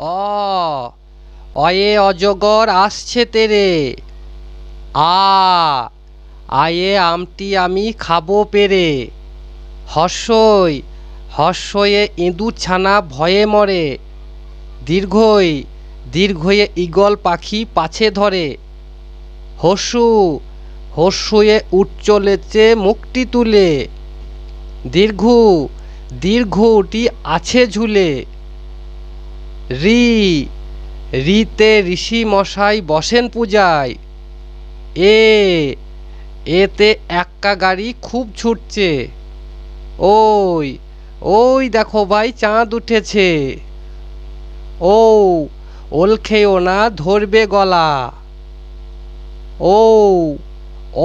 অ অয়ে অজগর আসছে তেরে। আ আয়ে আমটি আমি খাবো পেরে। হর্ষই হর্ষয়ে ইঁদুর ছানা ভয়ে মরে। দীর্ঘই দীর্ঘয়ে ঈগল পাখি পাছে ধরে। হর্ষু হর্ষয়ে উট চলেছে মুখটি তুলে। দীর্ঘ দীর্ঘটি আছে ঝুলে। রি রিতে ঋষি মশাই বসেন পূজায়। এ এতে এক্কা গাড়ি খুব ছুটছে। ওই ওই দেখো ভাই চাঁদ উঠেছে। ও ওল খেও না ধরবে গলা। ও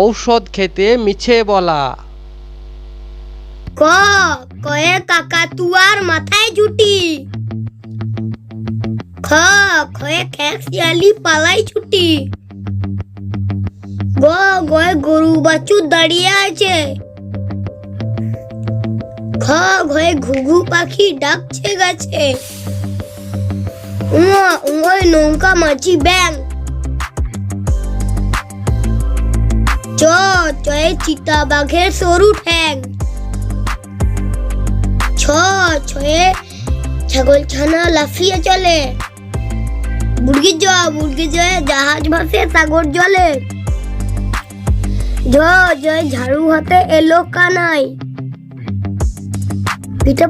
ঔষধ খেতে মিছে বলা। ক কয়ে কাকাতুয়ার মাথায় জুটি। খ খয়ে খেক শিয়ালি পালাই ছুটি। গ গয়ে গরু বাছুর দাঁড়িয়ে আছে। খ ঘয়ে ঘুঘু পাখি ডাকছে গাছে। উঙয় নৌকা মাঝি ব্যাং। চ চয়ে চিতা বাঘের সরু ঠ্যাং। ছ ছয়ে ছাগল ছানা লাফিয়ে চলে। বুড়গি জয়ে জাহাজ ভাসে সাগর জলে। ঝ জয় ঝাড়ু হাতে এলো কানাই। পিঠা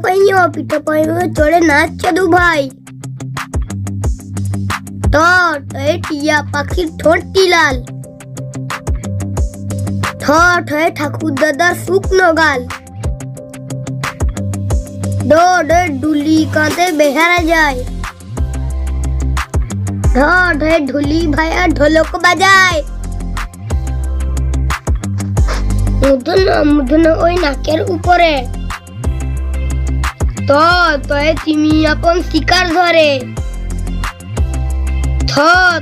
পাইও চড়ে নাচছে দু ভাই। ট টয়ে টিয়া পাখির ঠোঁটটি লাল। ঠ ঠয়ে ঠাকুর দাদার শুকনো গাল। ড ডে ডুলি কাঁধে বেহারা যায়। ঢ ঢয়ে ঢুলি ভাইয়া ঢোলক বাজায়। মূর্ধন্য ওই নাকের উপরে। ত তয়ে তিমি আপন শিকার ধরে। থ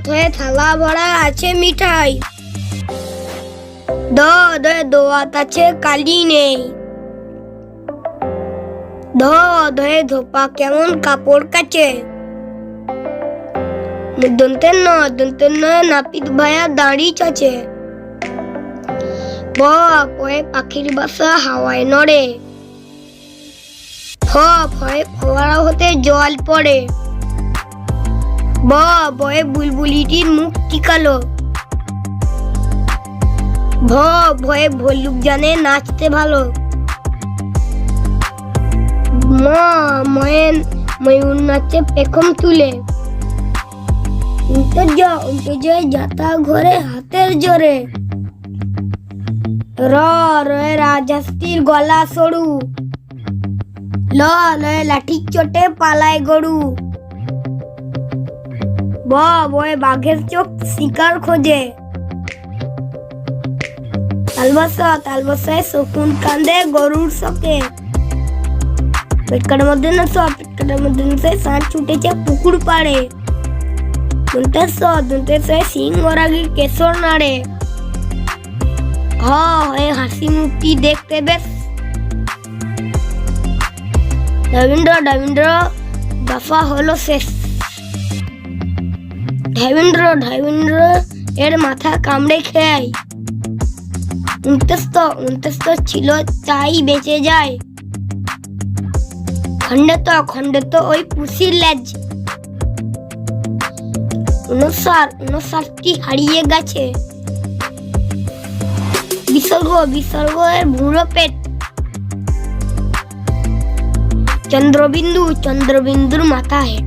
থয়ে থালা ভরা আছে মিঠাই। দ দয়ে দোয়াত আছে কালি নেই। ধ ধয়ে ধোপা কেমন কাপড় কাচে। দন্তের নয় নাপিত ভাইয়া দাঁড়ি চাচে। ব পয়ে পাখির বাসা হাওয়ায় নড়ে। ফ ফয়ে ফোয়ারা হতে জল পড়ে। ব বয়ে বুলবুলিটির মুখ টিকালো। ভ ভয়ে ভল্লুক জানে নাচতে ভালো। ম ময়ে ময়ূর নাচে পেখম তুলে। উল্টো যাতা ঘরে হাতের জোরে। র রয়ে রাজহাঁসটির গলা সরু। ল লয়ে লাঠির চোটে পালায় গরু। ব বয়ে বাঘের চোখ শিকার খোঁজে। তালবসায় শকুন কান্দে গরুর শোকে। পেটকাটার মধ্যে সাঁঝ ছুটেছে পুকুর পাড়ে। দন্তের সিং ওরাগির কেশর নাড়ে। হয়ে হাসি মুখটি দেখতে বেশ। ডাবিন্দ্র দফা হলো শেষ। ঢাইবিন্দ্র এর মাথা কামড়ে খেয়। উনতেস্ত ছিল তাই বেঁচে যায়। খণ্ডে তো ওই পুষির লেজ। 59টি হারিয়ে গেছে। বিসর্গ এর ভুঁড়ো পেট। চন্দ্রবিন্দুর মাথা হেট।